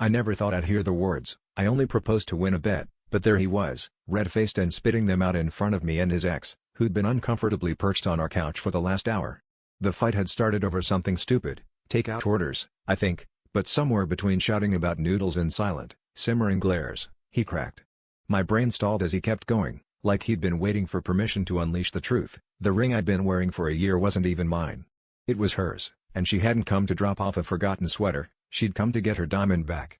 I never thought I'd hear the words, "I only proposed to win a bet," but there he was, red-faced and spitting them out in front of me and his ex, who'd been uncomfortably perched on our couch for the last hour. The fight had started over something stupid, takeout orders, I think, but somewhere between shouting about noodles and silent, simmering glares, he cracked. My brain stalled as he kept going, like he'd been waiting for permission to unleash the truth. The ring I'd been wearing for a year wasn't even mine. It was hers, and she hadn't come to drop off a forgotten sweater, she'd come to get her diamond back.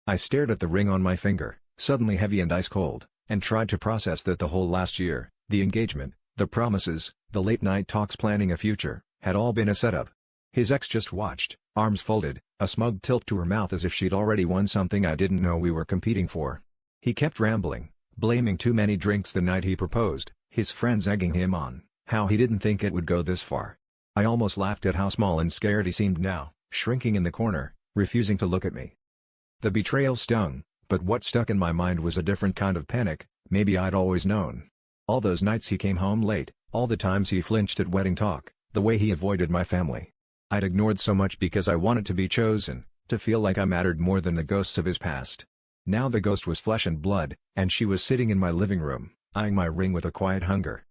I stared at the ring on my finger, suddenly heavy and ice cold, and tried to process that the whole last year, the engagement, the promises, the late-night talks planning a future, had all been a setup. His ex just watched, arms folded, a smug tilt to her mouth as if she'd already won something I didn't know we were competing for. He kept rambling, blaming too many drinks the night he proposed, his friends egging him on, how he didn't think it would go this far. I almost laughed at how small and scared he seemed now, shrinking in the corner, refusing to look at me. The betrayal stung, but what stuck in my mind was a different kind of panic, maybe I'd always known. All those nights he came home late, all the times he flinched at wedding talk, the way he avoided my family. I'd ignored so much because I wanted to be chosen, to feel like I mattered more than the ghosts of his past. Now the ghost was flesh and blood, and she was sitting in my living room, eyeing my ring with a quiet hunger.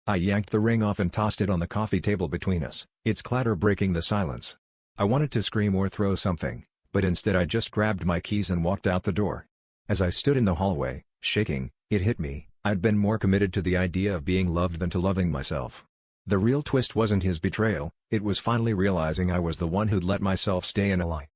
I yanked the ring off and tossed it on the coffee table between us, its clatter breaking the silence. I wanted to scream or throw something, but instead I just grabbed my keys and walked out the door. As I stood in the hallway, shaking, it hit me, I'd been more committed to the idea of being loved than to loving myself. The real twist wasn't his betrayal, it was finally realizing I was the one who'd let myself stay in a lie.